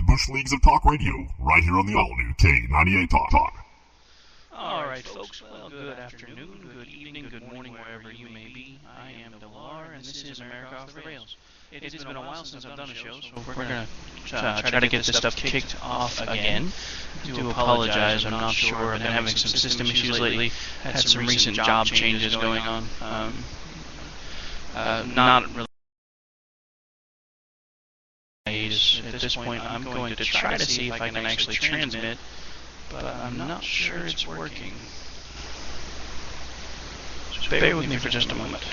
Bush Leagues of Talk Radio, right here on the all-new K98 Talk. Alright, folks, well, good afternoon, good evening, good morning, wherever you may be. I am Delar, and this is America Off the Rails. It's been a while since I've done a show, so we're going to try to get this stuff kicked off again. I do apologize, I'm not sure. I've been having some system issues lately, had some recent job changes going on. Not really. At this point, I'm going to try to see if I can actually transmit, but I'm not sure it's working. Just bear with me for just a moment.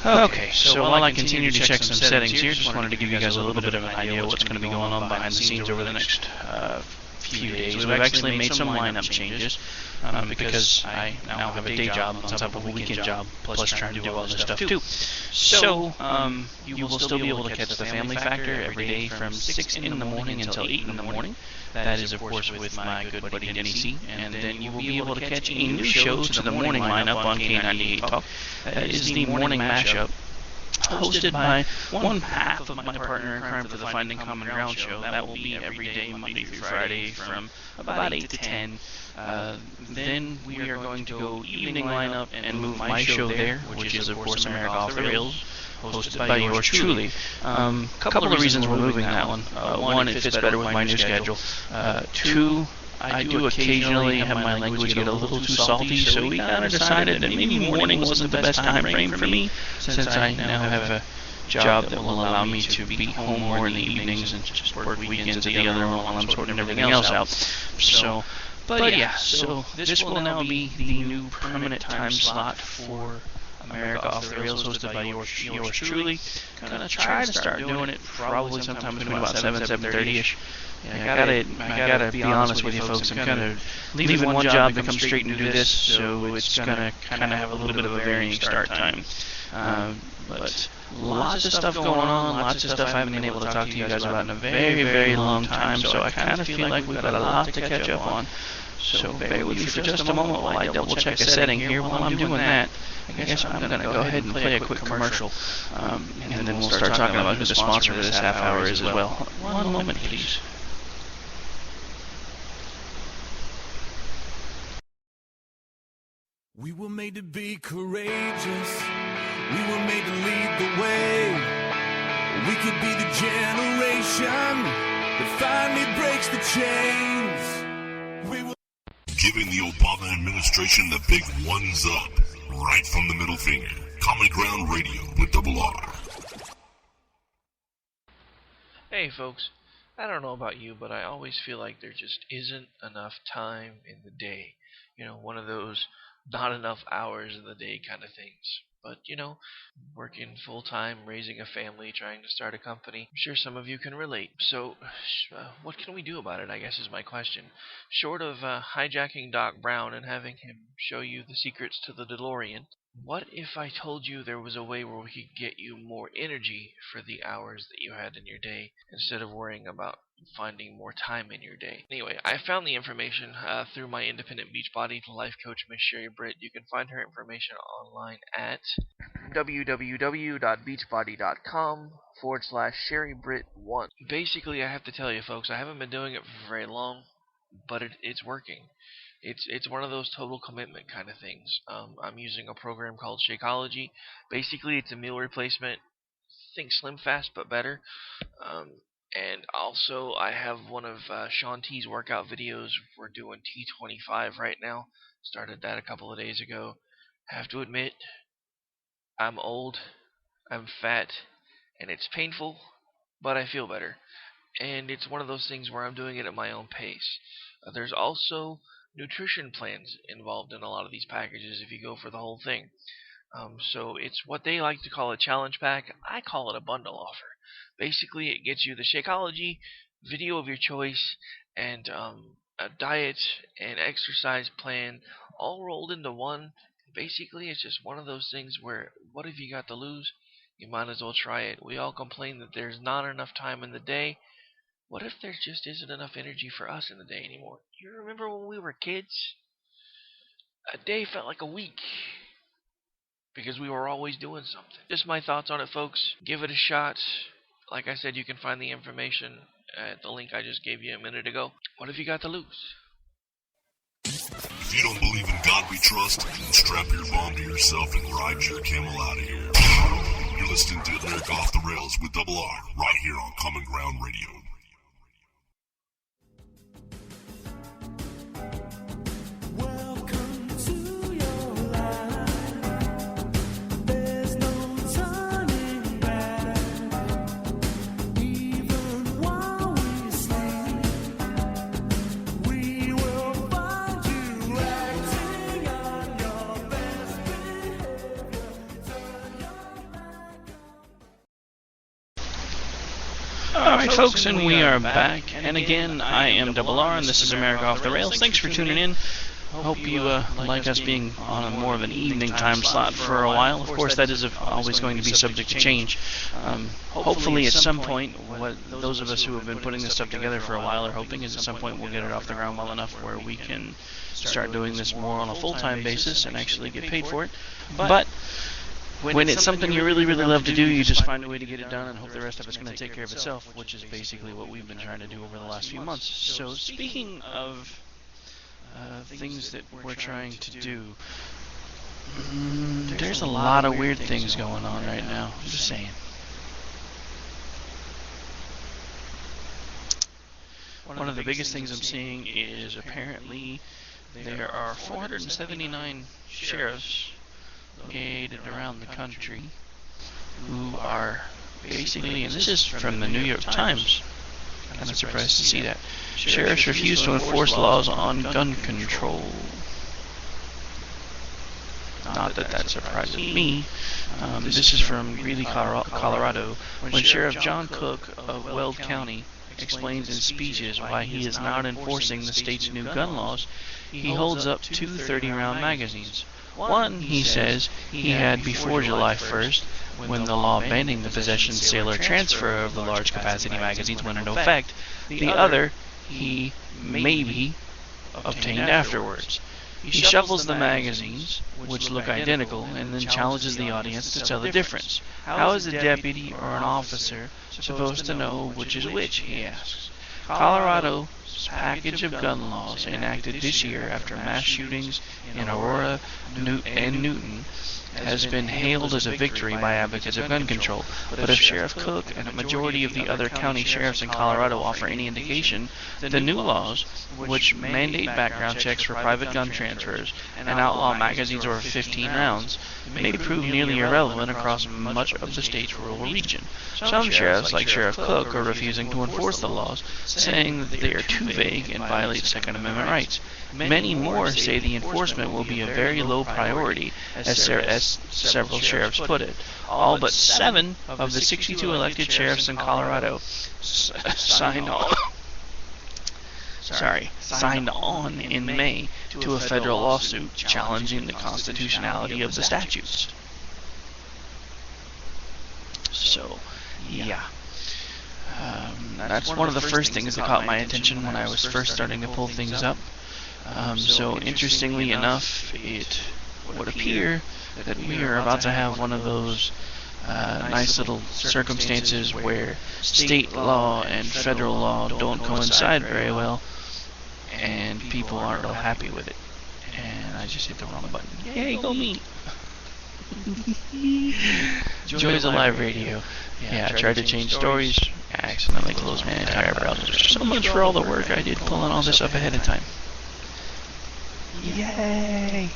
Okay, so while I continue to check some settings here, just wanted to give you guys a little bit of an idea of what's going to be going on behind the scenes over the next few days. We've actually made some lineup changes because I now have a day job on top of a weekend job, plus trying to do all this stuff too. So you will still be able to catch the Family Factor every day from 6 in the morning until 8 in the morning. That is, of course, with my good buddy Denny C. And then you will be able to catch a new show to the morning lineup on K98 Talk. That is the morning mashup, hosted by one half of my partner in crime for the Finding Common Ground show. That will be every day, Monday through Friday, from about 8 to 10. Then we are going to go evening lineup and move my show there, which is, of course, America Off the Rails, hosted by yours truly. Couple of reasons we're moving that one. One, it fits better with my new schedule. Two, I do occasionally have my language get a little too salty, so we kind of decided that maybe morning wasn't the best time frame for me, since I now have a job that will allow me to be home more in the evenings and just work weekends at the other one while I'm sorting everything else out. So, but yeah, so this will now be the new permanent time slot for America Off the Rails, hosted by yours truly. Gonna try to start doing it probably sometime between about 7:30ish. Yeah, I gotta be honest with you folks, I'm kind of leaving one job to come straight and do this, so it's gonna kind of have a little bit of a varying start time. But lots of stuff going on, lots of stuff I haven't been able to talk to you guys about in a very, very long time, so I kind of feel like we've got a lot to catch up on. So bear with me for just a moment while I double check a setting here. While I'm doing that, I guess I'm going to go ahead and play a quick commercial, and then we'll start talking about who the sponsor of this half hour is as well. One moment, please. We were made to be courageous. We were made to lead the way. We could be the generation that finally breaks the chains. We were Giving the Obama administration the big ones up, right from the middle finger. Common Ground Radio with Double R. Hey folks, I don't know about you, but I always feel like there just isn't enough time in the day. You know, one of those not enough hours in the day kind of things. But, you know, working full-time, raising a family, trying to start a company, I'm sure some of you can relate. So, what can we do about it, I guess is my question. Short of hijacking Doc Brown and having him show you the secrets to the DeLorean, what if I told you there was a way where we could get you more energy for the hours that you had in your day, instead of worrying about finding more time in your day? Anyway, I found the information through my independent Beachbody life coach, Miss Sherry Britt. You can find her information online at www.beachbody.com/SherryBritt1. Basically, I have to tell you, folks, I haven't been doing it for very long, but it's working. It's one of those total commitment kind of things. I'm using a program called Shakeology. Basically, it's a meal replacement. Think Slim Fast, but better. And also, I have one of Sean T's workout videos. We're doing T25 right now. Started that a couple of days ago. Have to admit, I'm old, I'm fat, and it's painful, but I feel better. And it's one of those things where I'm doing it at my own pace. There's also nutrition plans involved in a lot of these packages if you go for the whole thing. So it's what they like to call a challenge pack. I call it a bundle offer. Basically, it gets you the Shakeology video of your choice and a diet and exercise plan all rolled into one. Basically, it's just one of those things where, what have you got to lose? You might as well try it. We all complain that there's not enough time in the day. What if there just isn't enough energy for us in the day anymore? You remember when we were kids? A day felt like a week. because we were always doing something. Just my thoughts on it, folks. Give it a shot. Like I said, you can find the information at the link I just gave you a minute ago. What have you got to lose? If you don't believe in God we trust, then strap your bomb to yourself and ride your camel out of here. You're listening to America Off the Rails with Double R, right here on Common Ground Radio. Welcome to your life. There's no turning back. Even while we sleep, we will find you acting on your best behavior. Turn your back on. Alright folks, and we are back, and again, I am Double R, and this is America Off the Rails. Thanks for tuning in. Hope you like us being on a more of an evening time slot for a while. Of course, that is always going to be subject to change. Hopefully at some point, what those of us who have been putting this stuff together for a while are hoping is at some point we'll get it off the ground well enough where we can start doing this more on a full-time basis and actually get paid for it. But when it's something you really, really love to do, you just find a way to get it done and hope the rest of it's going to take care of itself, which is basically what we've been trying to do over the last few months. So speaking of things that we're trying to do, there's a lot of weird things going on right now. I'm just saying. One of the biggest things I'm seeing is apparently there are 479 sheriffs located around the country who are basically, and this is from the New York Times, kind of surprised to see that, sheriffs refuse to enforce laws on gun control. Not that that surprises me. This is from Greeley, Colorado, when Sheriff John Cook of Weld County explains in speeches why he is not enforcing the state's new gun laws. He holds up two 30-round magazines. One, he says, he had before July 1st, when the law banning the possession, sale, or transfer of the large capacity magazines went into effect. The other, he maybe obtained afterwards. He shuffles the magazines, which look identical, and then challenges the audience to tell the difference. How is a deputy or an officer supposed to know which is which, he asks. Colorado's package of gun laws enacted this year after mass shootings in Aurora and Newton has been hailed as a victory by advocates of gun control. But if Sheriff Cook and a majority of the other county sheriffs in Colorado offer any indication, the new laws, which mandate background checks for private gun transfers and outlaw magazines over 15 rounds, may prove nearly irrelevant across much of the state's rural region. Some sheriffs, like Sheriff Cook, are refusing to enforce the laws, saying that they are too vague and violate Second Amendment rights. Many more say the enforcement will be a very low priority, as several sheriffs put it. All but 7 of the 62 elected sheriffs in Colorado signed on in May to a federal lawsuit challenging the constitutionality of the statutes. So, yeah. That's one of the first things that caught my attention when I was first starting to pull things up. So interestingly enough, it would appear that we are about to have one of those nice little circumstances where state law and federal law don't coincide very well, and people aren't real happy with it. And I just hit the wrong button. Yay, go me! Joys of live radio. Yeah, I tried to change stories, I accidentally closed my entire browser. So much for all the work I did pulling all this up ahead of time. Yay!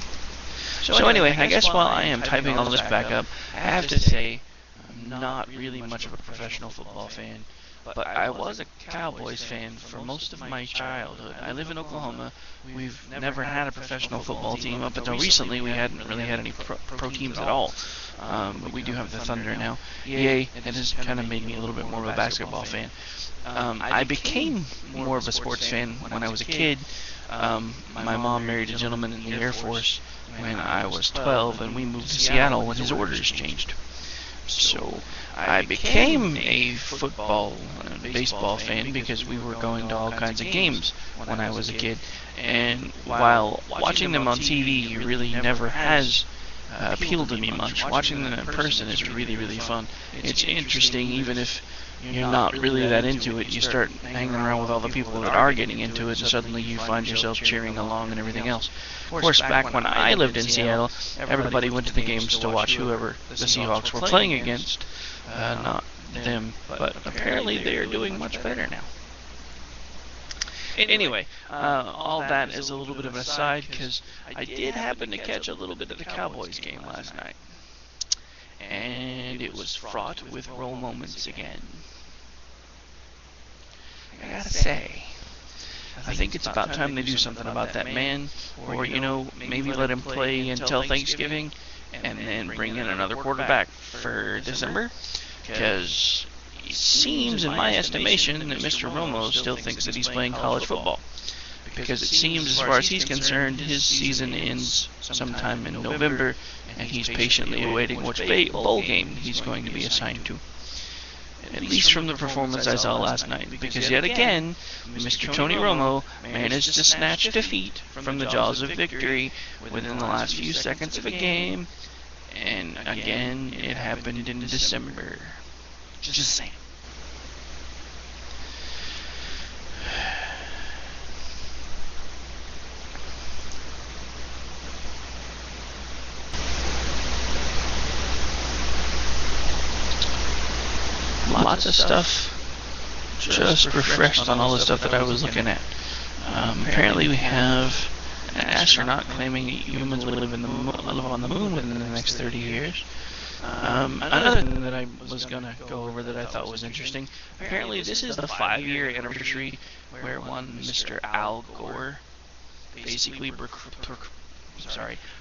So anyway, I guess while I am typing all this back up, I have to say I'm not really much of a professional football fan, but I was a Cowboys fan for most of my childhood. I live in Oklahoma. We've never had a professional football team. Up until recently, we hadn't really had any pro teams at all. But we do have the Thunder now. Yay, it has kind of made me a little bit more of a basketball fan. I became more of a sports fan when I was a kid. My mom married a gentleman in the Air Force when I was 12, and we moved to Seattle when his orders changed. So I became a football and baseball fan because we were going to all kinds of games when I was a kid. And while watching them on TV really never has appeal to me much. Watching them in person is really, really fun. It's interesting, even if you're not really that into it. You start hanging around with all the people that are getting into it, and suddenly you find yourself cheering along and everything else. Of course, back when I lived in Seattle, everybody went to the games to watch whoever the Seahawks were playing against, not them. But apparently they are doing much better now. Anyway, all that is a little bit of an aside, because I did happen to catch a little bit of the Cowboys game last night. And it was fraught with role moments again. I gotta say, I think it's about time they do something about that man, or, maybe let him play until Thanksgiving, and then bring in another quarterback for December, because it seems, in my estimation, that Mr. Romo still thinks that he's playing college football. Because it seems, as far as he's concerned, his season ends sometime in November, and he's patiently awaiting which bowl game he's going to be assigned to. At least from the performance I saw last night. Because yet again, Mr. Tony Romo managed to snatch defeat from the jaws of victory within the last few seconds of a game, and again, it happened in December. Just saying. Lots of stuff just refreshed on all the stuff that I was looking at. Apparently we have an astronaut claiming that humans will live on the moon within the next 30 years. Another thing that I was going to go over that I thought was interesting, apparently this is the 5-year anniversary where one Mr. Al Gore basically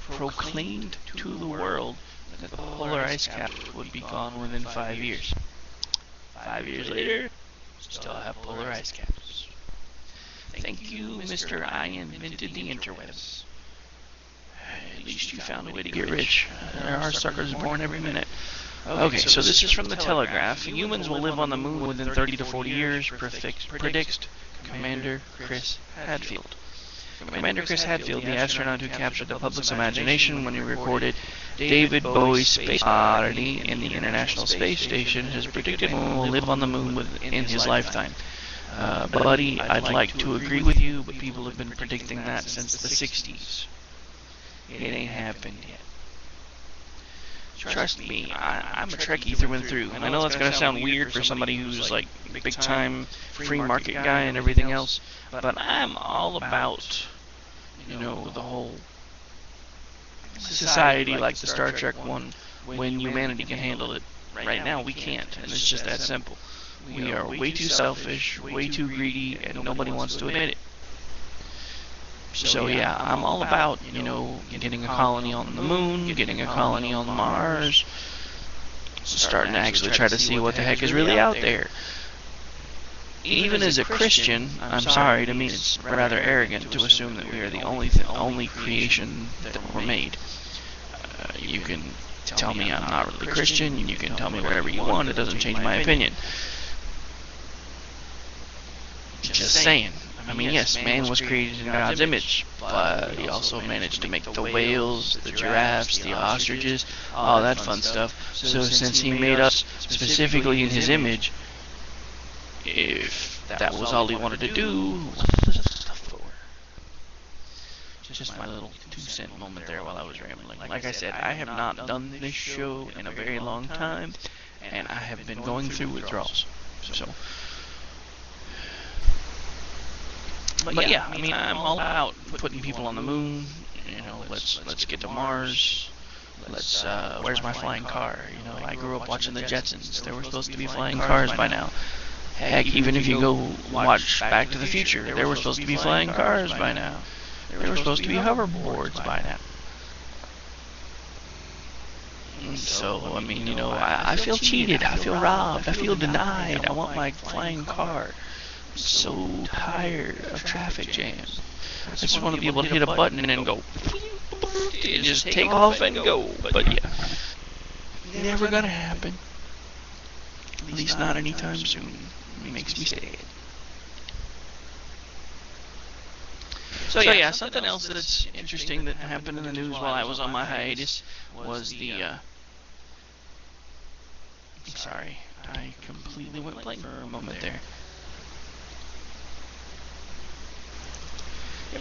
proclaimed to the world that the polar ice cap would be gone within 5 years. 5 years later, still have polar ice caps. Thank you, Mr. I invented the interwebs. At least you found a way to get rich. There are suckers born every minute. Okay, so this is from the Telegraph. Humans will live on the moon within 30 to 40 years, predicts Commander Chris Hadfield. Commander Chris Hadfield, the astronaut who captured the public's imagination when he recorded David Bowie's Space Oddity in the International Space Station, has predicted we will live on the moon in his lifetime. Buddy, I'd like to agree with you, but people have been predicting that since the 60s. It ain't happened yet. Trust me, I'm a Trekkie through and through, and I know that's going to sound weird for somebody who's like big-time free market guy and everything else, but I'm all about, the whole society like the Star Trek one, when humanity can handle it. Right now we can't, and it's just that simple. We are way too selfish, way too greedy, and nobody wants to admit it. So yeah, I'm all about, getting a colony on the moon, getting a colony on Mars, starting to actually try to see what the heck is really out there. Even as a Christian, I'm sorry, to me it's rather arrogant to assume that we are the only creation that were made. You can tell me I'm not really Christian, you can tell me whatever you want, it doesn't change my opinion. Just saying. I mean, yes, man was created in God's image, but he also managed to make the whales, the giraffes, the ostriches, all that fun stuff. So since he made us specifically in his image, if that was all he wanted to do, what's the stuff for? Just my little 2-cent moment there while I was rambling. Like I said, I have not done this show in a very long time, and I have been going through withdrawals. So. But yeah, I mean, I'm all about putting people on the moon. Let's get to Mars. Where's my flying car? I grew up watching the Jetsons. There were supposed to be flying cars by now. Heck, even if you go watch Back to the Future, there were supposed to be flying cars by now. There were supposed to be hoverboards by now. So, I mean, I feel cheated. I feel robbed. I feel denied. I want my flying car. So tired of traffic jams. I just want to be able to hit a button and then go, and just take off and go. But yeah, never gonna happen. At least not anytime soon. It makes me sad. So yeah, something else that's interesting that happened in the news while I was on my hiatus was the, sorry, I completely went blank for a moment there.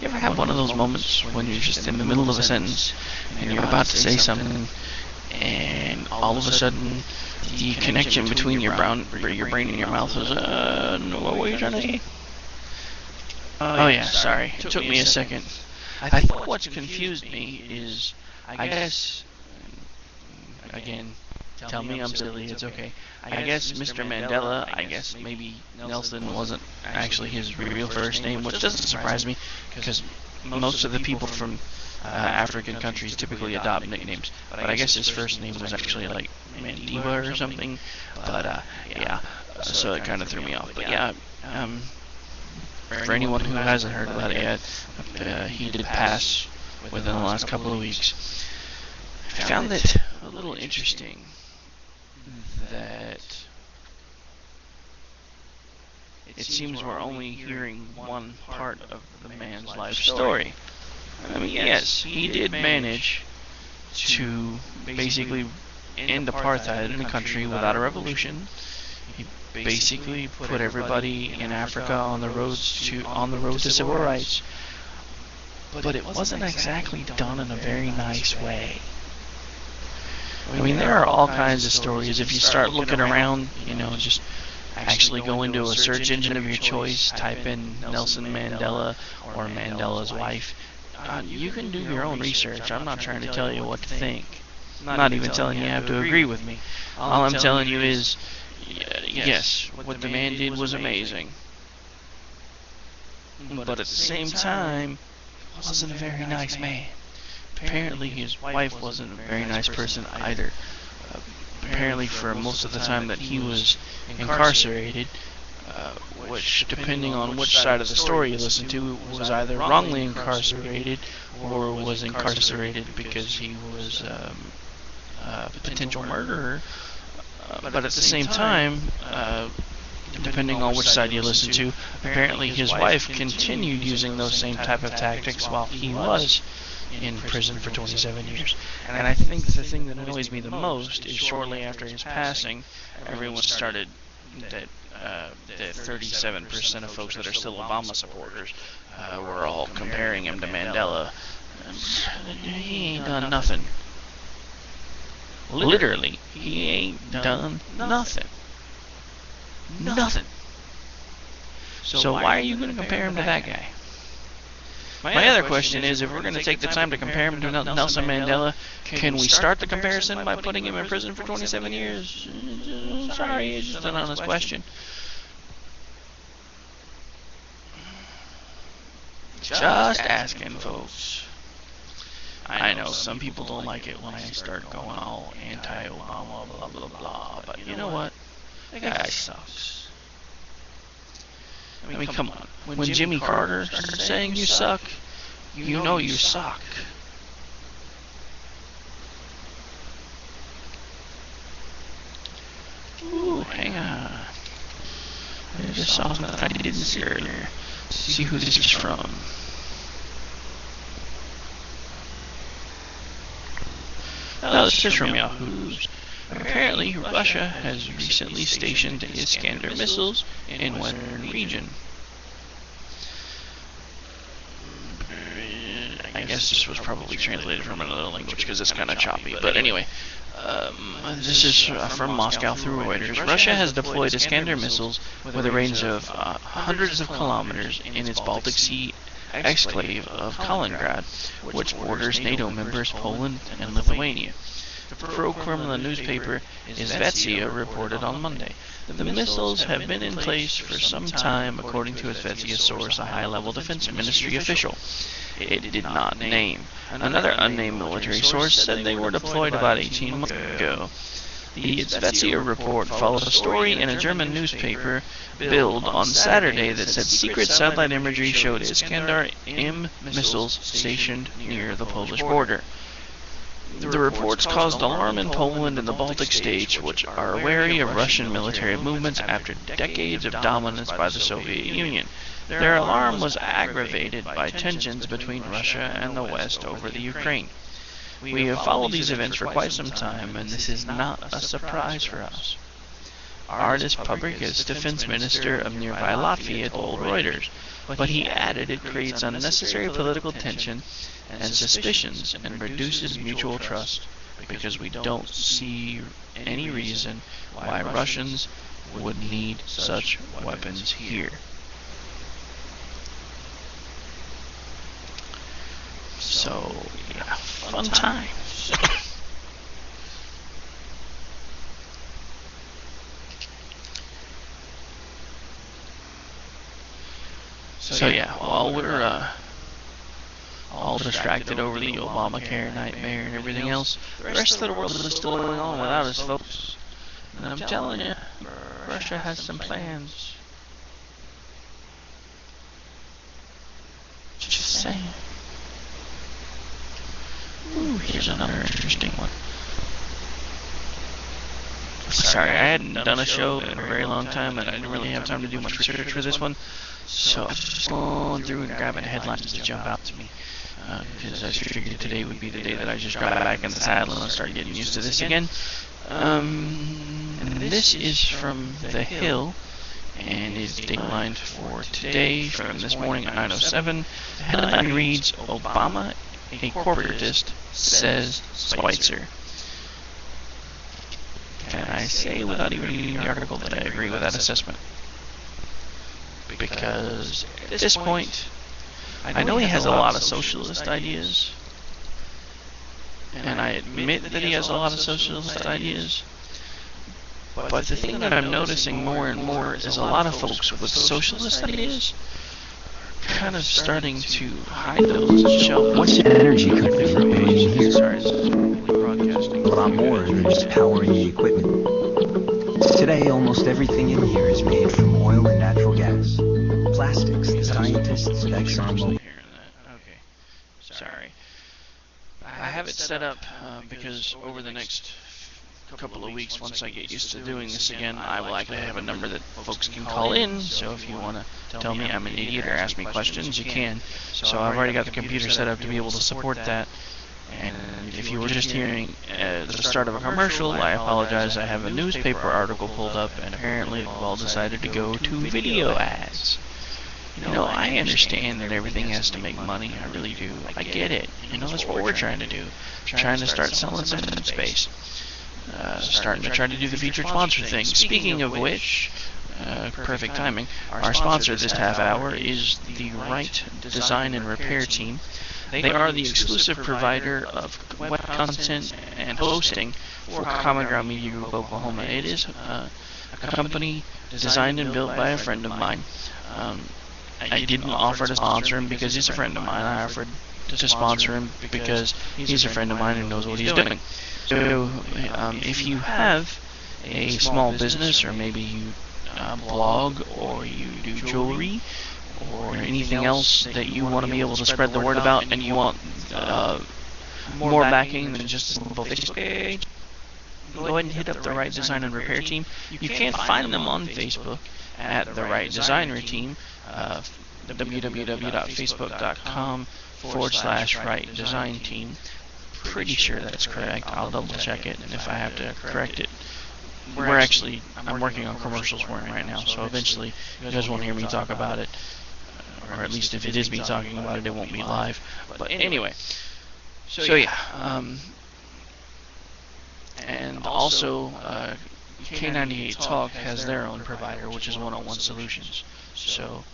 You ever have one of those moments when you're just in the middle of a sentence and you're about to say something and all of a sudden the connection between your brain and your mouth is, what were you trying to say? Oh yeah, sorry. It took me a second. I think what's confused me is, I guess, again, tell me I'm silly, it's okay. I guess Mr. Mandela, I guess maybe Nelson wasn't actually his real first name, which doesn't surprise me, because most of the people from African countries typically adopt nicknames. But I guess his first name was actually like Mandiba or something. But yeah, so it kind of threw me off. But yeah, for anyone who hasn't heard about it yet, he did pass within the last couple of weeks. I found it a little interesting that it seems we're only hearing one part of the man's life story. I mean, yes, he did manage to basically end apartheid in the country without a revolution. He basically put everybody in Africa on the road to civil rights. But it wasn't exactly done in a very nice way. I mean, there are all kinds of stories. If you start looking around, just actually go into a search engine of your choice, type in Nelson Mandela or Mandela's wife. You can do your own research. I'm not trying to tell you what to think. I'm not even telling you have to agree with me. All I'm telling you is, yes, what the man did was amazing. But at the same time, he wasn't a very nice man. Apparently his wife wasn't a very nice person either. Apparently for most of the time that he was incarcerated, which, depending on which side of the story you listen to, was either wrongly incarcerated or was incarcerated because he was a potential murderer. But at the same time, depending on which side you listen to, apparently his wife continued using those same type of tactics while he was in prison for 27 years. And I think the thing that annoys me the most is shortly after his passing, everyone started that 37% of folks that are still Obama supporters were all comparing him to Mandela. He ain't done nothing. Literally, he ain't done nothing. Nothing. So why are you going to compare him to that guy? My other question is, if we're going to take the time to compare him to Nelson Mandela, can we start the comparison by putting him in prison for 27 years? Sorry, it's just an honest question. Just asking, folks. I know some people don't like it when I start going all anti-Obama, blah, blah, blah, but you know what? That guy sucks. I mean, come on. When Jimmy Carter started saying you suck, you know you suck. Ooh, hang on. I just saw something I didn't see earlier. See who this is from. Now, this is from Yahoo News. Apparently, Russia has recently stationed Iskander missiles in western region. I guess this was probably translated from another language because it's kind of choppy. But anyway, this is from Moscow through Reuters. Russia has deployed Iskander missiles with a range of hundreds of kilometers in its Baltic Sea exclave of Kaliningrad, which borders NATO members Poland and Lithuania. The pro-Kremlin newspaper Izvestia reported on Monday. The missiles have been in place for some time, according to Izvestia's source, a high-level defense ministry official. It did not name. Another unnamed military source said they were deployed about 18 months ago. The Izvestia report followed a story in a German newspaper, Bild, on Saturday that said secret satellite imagery showed Iskander M missiles stationed near the Polish border. The reports caused alarm in Poland and the Baltic states, which are wary of Russian military movements after decades of dominance by the Soviet Union. Their alarm was aggravated by tensions between Russia and the West over the Ukraine. We have followed these events for quite some time, and this is not a surprise for us. Ardis Pabrikas, defense minister of nearby Latvia, told Reuters, but he added it creates unnecessary political tension and suspicions and reduces mutual trust because we don't see any reason why Russians would need such weapons here. So, yeah, fun times. So yeah, while we're all distracted over the Obamacare nightmare and everything else, the rest of the world is still going on without us, folks. And I'm telling you, Russia has some plans. Just saying. Ooh, here's another interesting one. Sorry, I hadn't done a show in a very long time, and I didn't really have time to do much research for this one. So I'm just going through and grabbing headlines to jump out to me. Because I figured today would be the day that I just got back in the saddle and start getting used to this again. And this is from The Hill, and is datelined for today, from this morning at 9:07. The headline reads, Obama, a corporatist, says Schweitzer. Can I say without even reading the article that I agree with that assessment? Because at this point, I know he has a lot of socialist ideas, and I admit that he has a lot of socialist ideas, but the thing that I'm noticing more and more is a lot of folks with socialist ideas are kind of starting to hide those and shelve. What's the energy company for paying here? Sorry, this is broadcasting. A lot more than just powering the equipment. Today, almost everything in here is made from oil and natural gas. Plastics, the scientists at ExxonMobil. Okay, sorry. I have it set up because over the next couple of weeks, once I get used to doing this again, I will actually have a number that folks can call in. So if you want to tell me I'm an idiot or ask me questions, you can. So I've already got the computer set up to be able to support that. And if you were just hearing the start of a commercial, I apologize. I have a newspaper article pulled up, and apparently we've all decided to go to video ads. You know, I understand that everything has to make money. I really do. I get it. You know, that's what we're trying to do. Trying to start selling some space. Starting to try to do the featured sponsor thing. Speaking of which, perfect timing, our sponsor this half hour is the Right Design and Repair Team. They are the exclusive provider of web content and hosting for Common Ground Media Group Oklahoma. It is a company designed and built by a friend of mine. I didn't offer to sponsor him because he's a friend of mine. I offered to sponsor him because he's a friend of mine and knows what he's doing. So if you have a small business, or maybe you blog, or you do jewelry, or anything else that you want to be able to spread the word about, and you want more backing than just a simple Facebook page, go ahead and hit up the Right Design and Repair Team. You can find them on Facebook at the Right Designer Team, www.facebook.com/Right Design Team. Pretty sure that's correct. I'll double check it, and if I have to correct it, I'm working on commercials for him right now, so eventually you guys won't hear me talk about it, or at least if it is me talking about it, it won't be live. But anyway, so yeah, and also K98 Talk has their own provider, which is One-on-One Solutions. So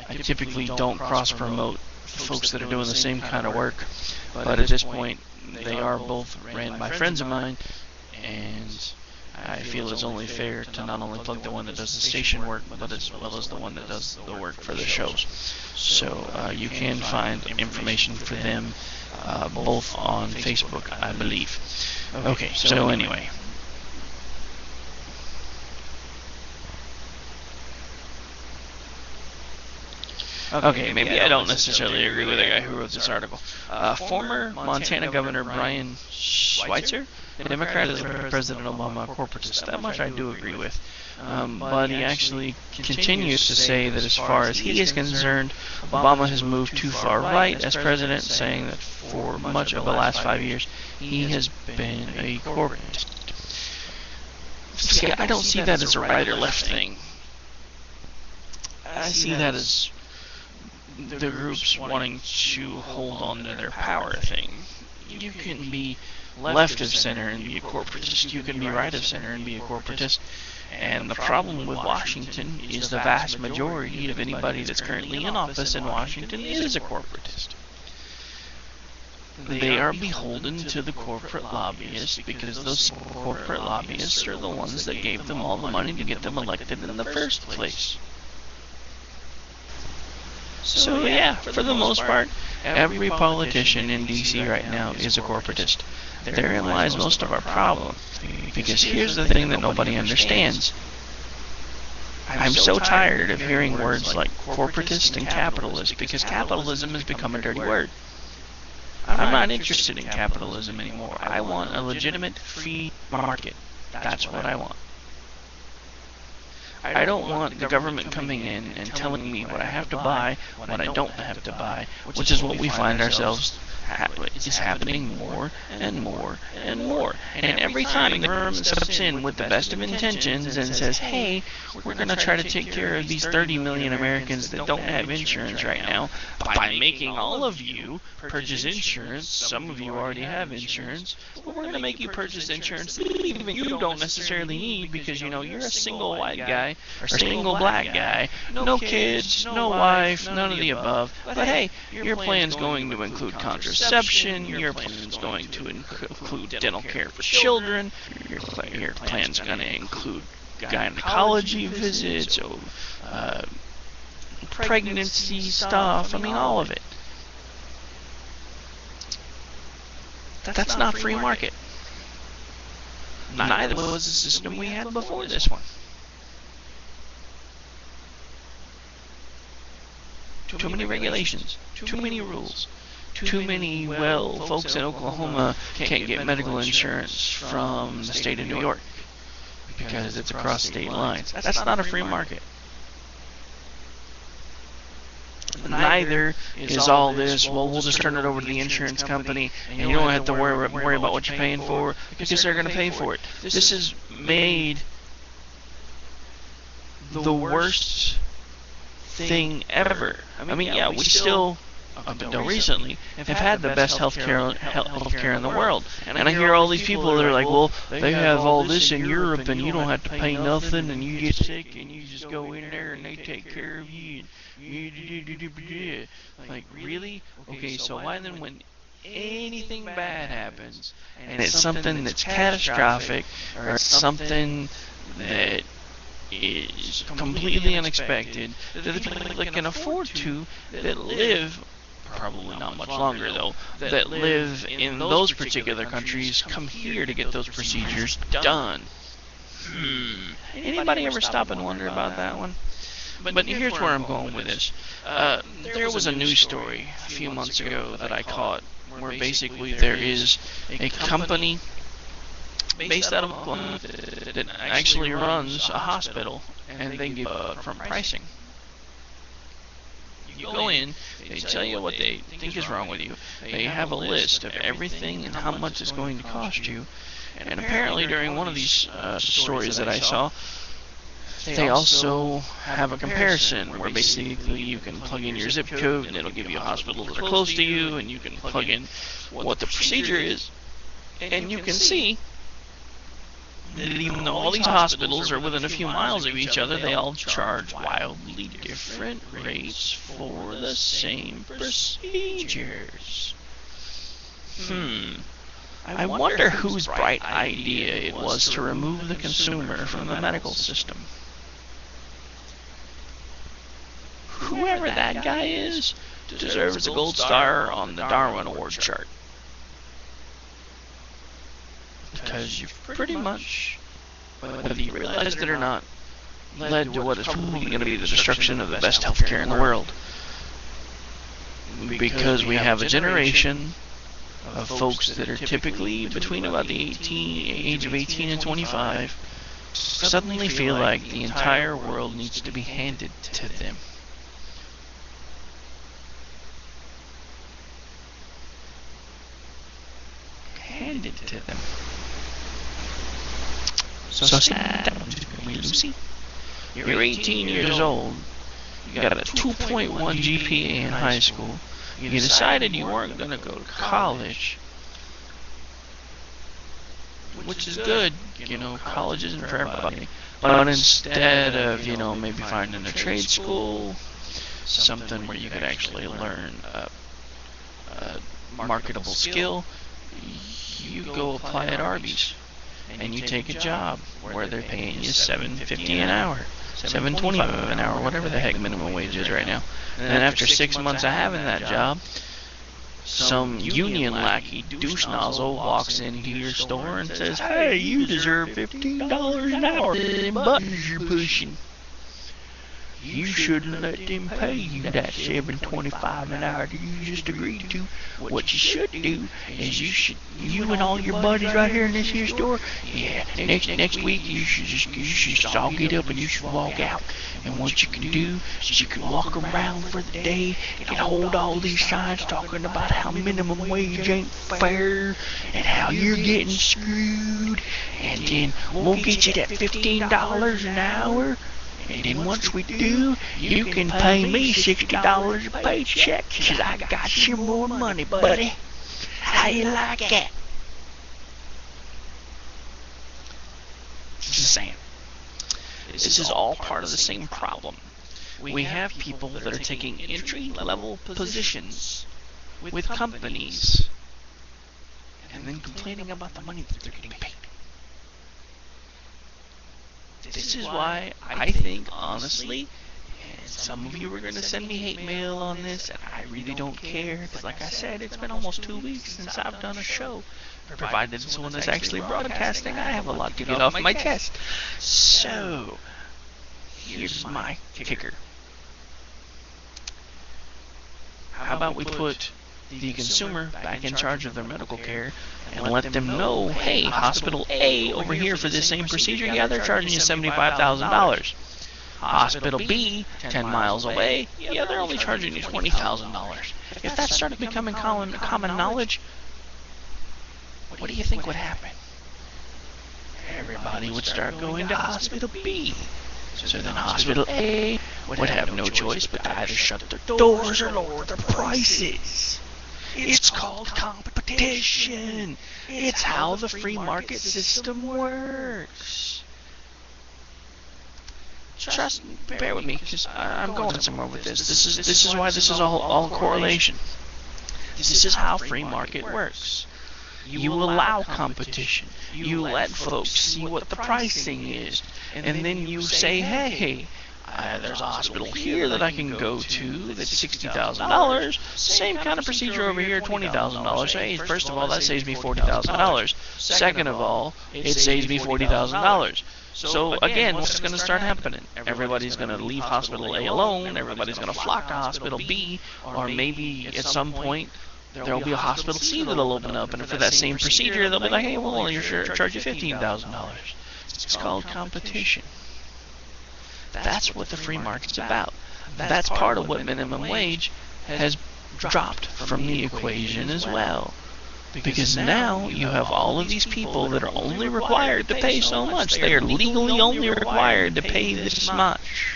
I typically don't cross-promote folks that are doing the same kind of work, but at this point, they are both ran by friends of mine, and I feel it's only fair to not only plug the one that does the station work, but as well as the one that does the work for the shows. So you can find information for them both on Facebook, I believe. Okay, so anyway. Okay, maybe I don't necessarily agree with the guy who wrote this article. Former Montana Governor Brian Schweitzer, Democrat, is President Obama a corporatist. That much I do agree with. But he actually continues to say that as far as he is concerned, Obama has moved too far right as president, saying that for much of the last 5 years, he has been a corporatist. See, I don't see that as a right or left thing. I see that as the groups wanting to hold on to their power thing. You can be left of center and be a corporatist. You can be right of center and be a corporatist. And the problem with Washington is the vast majority of anybody that's currently in office in Washington is a corporatist. They are beholden to the corporate lobbyists because those corporate lobbyists are the ones that gave them all the money to get them elected in the first place. So yeah, for the most part, every politician in DC right now is a corporatist. Therein lies most of our problem. Because here's the thing that nobody understands. I'm so tired of hearing words like corporatist and capitalist because capitalism has become a dirty word. I'm not interested in capitalism anymore. I want a legitimate free market. That's what I want. I don't want the government coming in and telling me what I have to buy, what I don't have to buy, which is what we find ourselves is happening more and more and more. And every time the government steps in with the best of intentions and says, hey, we're going to try to take care of these 30 million Americans that don't have insurance right now by making all of you purchase insurance. Some of you already have insurance, but we're going to make you purchase insurance that even you don't necessarily need because, you know, you're a single white guy or single black guy, no kids, no wife, none of the above. But hey, your plan's going to include contraception, your plan's going to include dental care for children, your plan's going to include gynecology visits, pregnancy stuff, I mean all of it. That's not free market. Neither was the system we had before this one. Too many regulations, too many rules, too many, well, folks in Oklahoma can't get medical insurance from the state of New York because it's across state lines. That's not a free market. Neither is all this, well, we'll just turn it over to the insurance company and you don't have to worry about what you're paying for because they're going to pay for it. This has made the worst thing ever. I mean, yeah, we still, up until recently, have had the best healthcare in the world. And I hear all these people that are like, well, they have all this in Europe and you don't have to pay nothing and you get sick and you just go in there and they take care of you. Like, really? Okay, so why then when anything bad happens and it's something that's catastrophic or it's something that is completely unexpected, that the people that can afford to, that live, probably not much longer though, that live in those particular countries come here to get those procedures done. Anybody ever stop and wonder about that one? But here's where I'm going with this. There was a news story a few months ago that I caught where basically there is a company based out of Oklahoma that actually runs a hospital and they give from pricing. You go in, they tell you what they think is wrong with you. They have a list of everything and how much it's going to cost you. And apparently during one of these stories that I saw, they also have a comparison where basically you can plug in your zip code and it'll give you hospitals that are close to you, and you can plug in what the procedure is, and you can see that even though all these hospitals are within a few miles of each other, they all charge wildly different rates for the same procedures. I wonder whose bright idea it was to remove the consumer from the medical system. Whoever that guy is deserves a gold star on the Darwin Award chart. Because you've pretty much, whether you realize it or not, led to what is probably going to be the destruction of the best healthcare in the world. because we have a generation of folks that are typically between about the age of 18 and 25 suddenly feel like the entire world needs to be handed to them. Handed to them. So sad, Lucy. You're 18 years old. You got a 2.1 GPA in high school. You decided you weren't going to go to college, which is good. You know, college isn't for everybody. But instead of, you know, maybe finding a trade school, something where you could actually learn a marketable skill, you go apply at Arby's. And you take a job where they're paying you $7.50 an hour, $7.25 an hour, whatever the heck minimum wage is right now. And then after 6 months of having that job, some union lackey douche nozzle walks into your store and says, "Hey, you deserve $15 an hour for them buttons you're pushing. You shouldn't let them pay you that $7.25 an hour that you just agreed to. What you should do is you and all your buddies right here in this here store, yeah, next week you should just all get up and you should walk out. And what you can do is you can walk around for the day and hold all these signs talking about how minimum wage ain't fair and how you're getting screwed. And then we'll get you that $15 an hour. And then once we do, you can pay me $60 a paycheck, 'cause I got you more money, buddy. How you like that?" Just saying. This is all part of the same problem. We have people that are taking entry-level positions with companies and then complaining about the money that they're getting paid. This is why I think, honestly, and some of you are going to send me hate mail on this, and I really don't care, because like I said, it's been almost 2 weeks since I've done a show. Provided it's one that's actually broadcasting, I have a lot to get off my chest. So, here's my kicker. How about we put the consumer back in charge of their medical care and let them know, hey, Hospital A over here for this same procedure, yeah, they're charging you $75,000. Hospital B, 10 miles away, yeah, they're only charging you $20,000. If that started becoming common knowledge, what do you think would happen? Everybody would start going to Hospital B. So then Hospital A would have no choice but to either shut their doors or lower their prices. It's called competition. It's how the free market system works. Trust me, bear with me, because I'm going somewhere with this. This is why this is all correlation. This is how free market works. You allow competition. You let folks see what the pricing is. And then you say, hey, there's a hospital here that I can go to that's $60,000. Same kind of procedure over here, $20,000. Hey, first of all, that saves me $40,000. Second of all, it saves me $40,000. So again, what's going to start happening? Everybody's going to leave Hospital A alone. Everybody's going to flock to Hospital B, or maybe at some point there'll be a Hospital C that'll open up, and for that same procedure, they'll be like, hey, well, you're charge you $15,000. It's called competition. That's what the free market's about. That's part of what minimum wage has dropped from the equation as well. Because now you have all of these people that are only required to pay so much. They are legally only required to pay this much.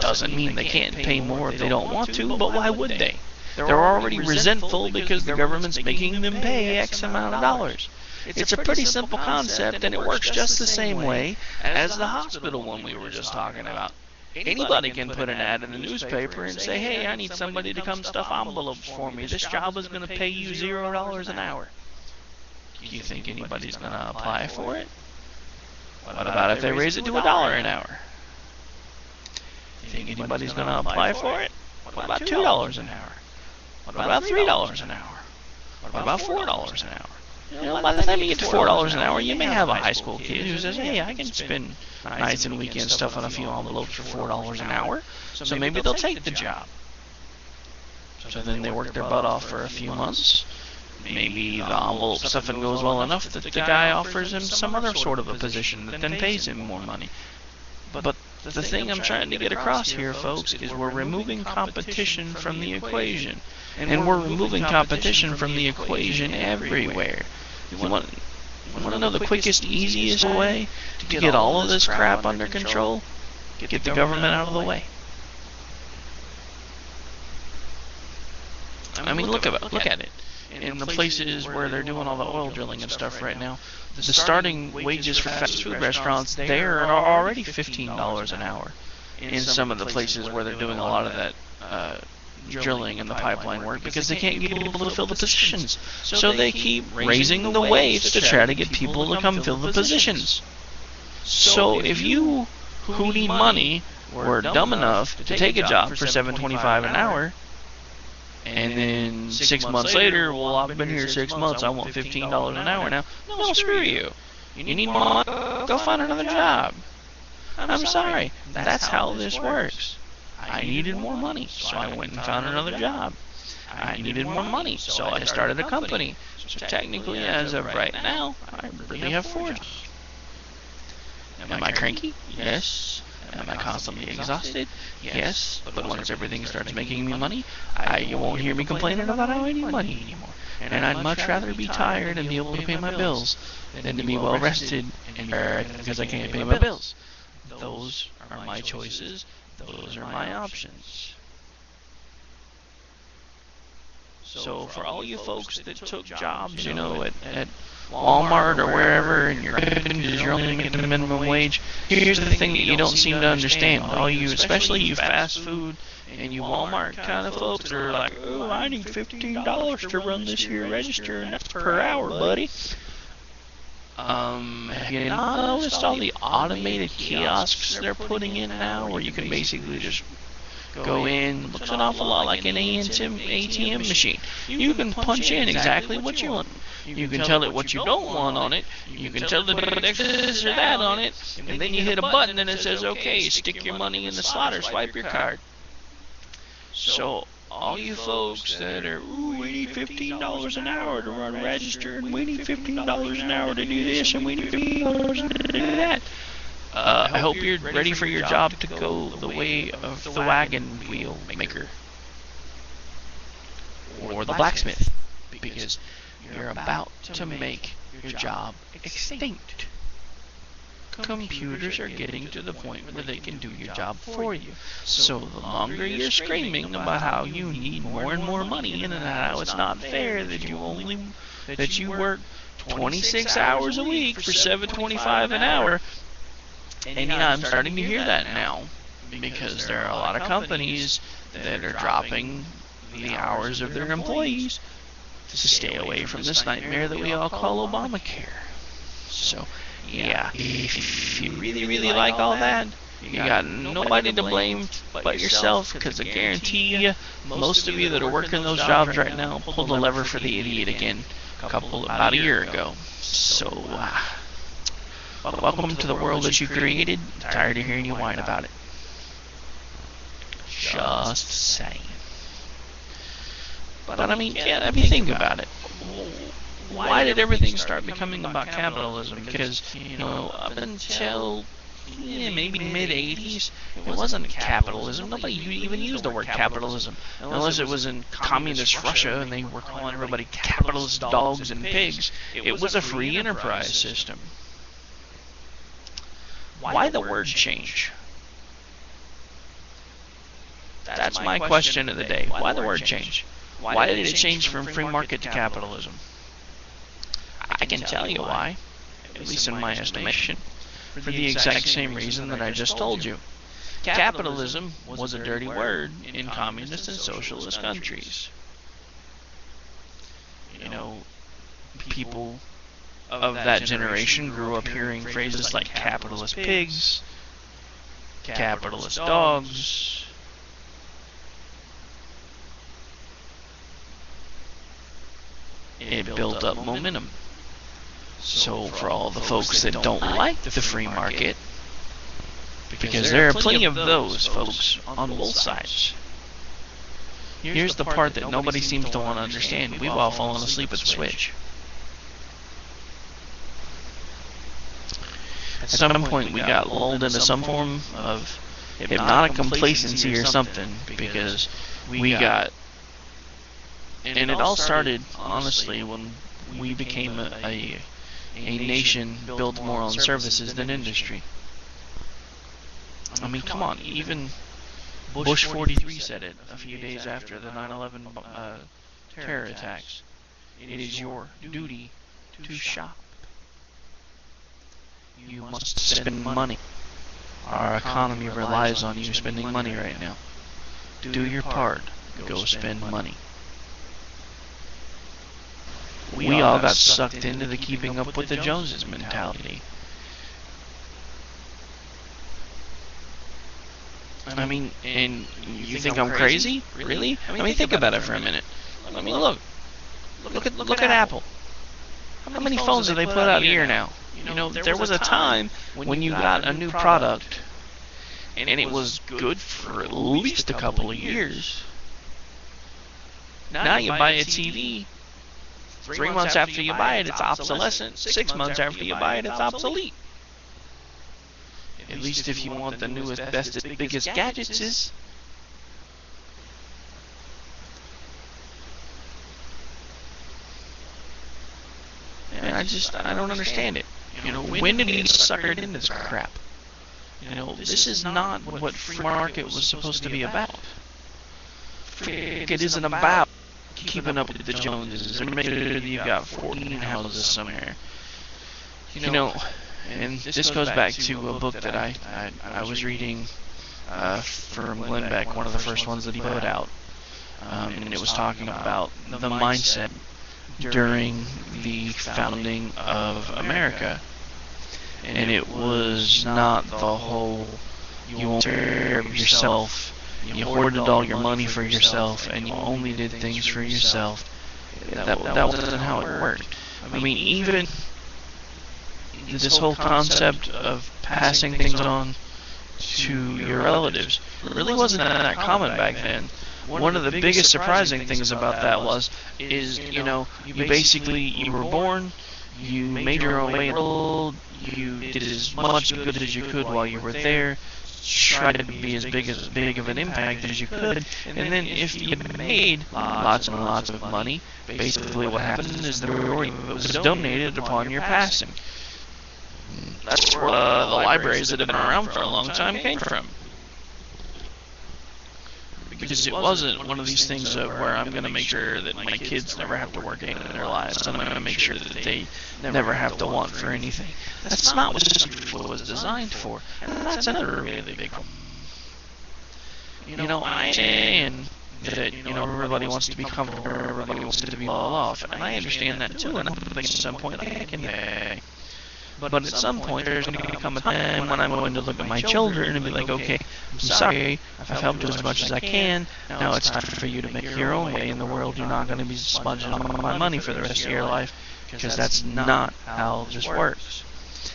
Doesn't mean they can't pay more if they don't want to, but why would they? They're already resentful because the government's making them pay X amount of dollars. It's a pretty simple concept, and it works just the same way as the hospital one we were just talking about. Anybody can put an ad in the newspaper and say, hey, I need somebody to come stuff envelopes for me. This job is going to pay you $0 an hour. Do you think anybody's going to apply for it? What about if they raise it to $1 an hour? Do you think anybody's going to apply for it? What about $2 an hour? What about $3 an hour? What about $4 an hour? by the time you get to $4 an hour, you may have a high school kid who says, hey, I can spend nights and weekends stuffing a few envelopes for $4 an hour, so maybe they'll take the job. So then they work their butt off for a few months. Maybe the envelope stuffing goes well enough that the guy offers him some other sort of a position that then pays him more money. But the thing I'm trying to get across here, folks, is we're removing competition from the equation. And we're removing competition from the equation everywhere. You want to know the quickest, easiest way to get all of this crap under control? Get the government out of the way. I mean, look at it. In the places where they're doing all the oil drilling and stuff right now, the starting wages for fast food restaurants there are already $15 an hour. In some of the places where they're doing a lot of that drilling and the pipeline work, because they can't get people to fill the positions. So they keep raising the wage to try to get people to come fill the positions. So if you, who need money, were dumb enough to take a job for $7.25 an hour, and then 6 months later, well, I've been here 6 months, I want $15 an hour now. No, screw you. You need more money? Go find another job. I'm sorry. That's how this works. I needed more money, so I went and found another job. I needed more money, so I started a company. So technically, as of right now, I really have 4 jobs. Am I cranky? Yes. Am I constantly exhausted? Yes. But once everything starts making me money, you won't hear me complaining about how I need money anymore. And I'd much rather be tired and be able to pay my bills than to be well rested and because I can't pay my bills. Those are my choices. Those are my options. So for all you folks that took jobs, at Walmart or wherever, and you're only making the minimum wage, here's the thing that you don't seem to understand. All you, especially you fast food and you Walmart kind of folks, are like, oh, I need $15 to run this here register, and that's per hour, buddy. Have you not noticed all the automated kiosks they're putting in now, where you can basically just go in? Looks an awful lot like an ATM machine. You can punch in exactly what you want. You can tell it what you don't want on it. You can tell it this or that on it, and then you hit a button and it says, okay, stick your money in the slot or swipe your card. So all you folks that are, ooh, we need $15 an hour to run a register, and we need $15 an hour to do this, and we need $15 to do that. I hope you're ready for your job to go the way of the wagon wheel maker or the blacksmith, because you're about to make your job extinct. Computers are getting to the point where they can do your job for you. So the longer you're screaming about how you need more and more money and how it's not fair that you work 26 hours a week for $7.25 an hour, and yeah, I'm starting to hear that now, because there are a lot of companies that are dropping the hours of their employees to stay away from this nightmare that we all call Obamacare. So yeah, if you really, really like all that, you got nobody to blame but yourself, because I guarantee you, most of you that are working those jobs right now pulled the lever for the idiot again about a year ago. So, welcome to the world that you created. Tired of hearing you whine about it. Just saying. But I mean, think about it. Why did everything start becoming about capitalism? Because, up until maybe mid-'80s, it wasn't capitalism. Nobody even used the word capitalism, unless it was in communist Russia and they were calling everybody capitalist dogs and pigs. It was a free enterprise system. Why the word change? That's my question of the day. Why the word change? Why did it change from free market to capitalism? I can tell you why, at least in my estimation, for the exact same reason that I just told you. Capitalism was a dirty word in communist and socialist countries. People of that generation grew up hearing phrases like capitalist pigs, capitalist dogs. It built up momentum. So for all the folks that don't like the free market, because there are plenty of those folks on both sides, here's the part that nobody seems to want to understand. We've all fallen asleep at the switch. At some point we got lulled into some form of hypnotic complacency or something, because we got, and it all started honestly when we became a nation built more on services than industry. I mean, come on, even Bush 43 said it a few days after the 9/11 terror attacks. It is your duty to shop. You must spend money. Our economy relies on you spending money right now. Do your part. Go spend money. We all got sucked into the keeping up with the Joneses mentality. I mean, and you think I'm crazy? Really? I mean, think about it for a minute. I mean, look at Apple. How many phones have they put out a year now? You know, there was a time when you got a new product, and it was good for at least a couple of years. Now you buy a TV, 3 months after you buy it, it's obsolescent. 6 months after you buy it, it's obsolete. At least if you want the newest, bestest, biggest gadgets is. And I don't understand it. You know, when did we get suckered into this crap? You know, this is not what free market was supposed to be about. It isn't about keeping up with the Joneses or making sure that you've got 14 houses somewhere. You know, and this goes back to a book that I was reading from Glenn Beck, one of the first ones that he put out. And it was talking about the mindset during the founding of America. And it was not the whole, you won't take care of yourself, you hoarded all your money for yourself, and you only did things for yourself. That wasn't how it worked. I mean, even this whole concept of passing things on to your relatives really wasn't that common back then. One of the biggest surprising things about that is you know, you were born, you made your own way in the world, you did as much good as you could while you were there, tried to be as big of an impact as you could, and then if you made lots and lots of money, basically what happened is the majority of it was donated upon your passing. That's where the libraries that have been around for a long time came from. Because it wasn't one of these things where I'm going to make sure that my kids never have to work in their lives, and I'm going to make sure that they never have to want for anything. That's not what this was designed for, and that's another really big problem. You know, I understand that, you know, everybody wants to be comfortable, everybody wants to be well off, and I understand that too, and I think at some point I can be. But at some point, there's going to come a time when I'm going to look at my children and be like, okay, I'm sorry, I've helped as much as I can, now it's time for you to make your own way in the world. You're not going to be sponging on my money for the rest of your life, because that's not how this works.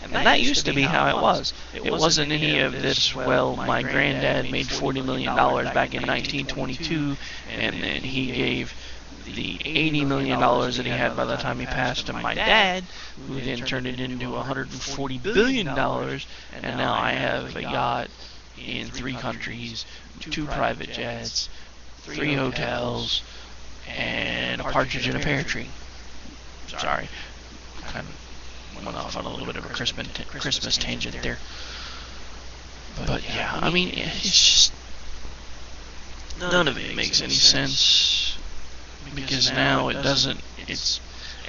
And that used to be how it was. It wasn't any of this, well, my granddad made $40 million back in 1922, and then he gave the $80 million that he had by the time he passed to my dad, who then turned it into $140 billion, and now I have a yacht in 3 countries, 2 private jets, 3 hotels, and a partridge in a pear tree. Sorry, kind of went off on a little bit of a Christmas tangent there. But yeah, I mean, it's just, none of it makes any sense. Because now it doesn't,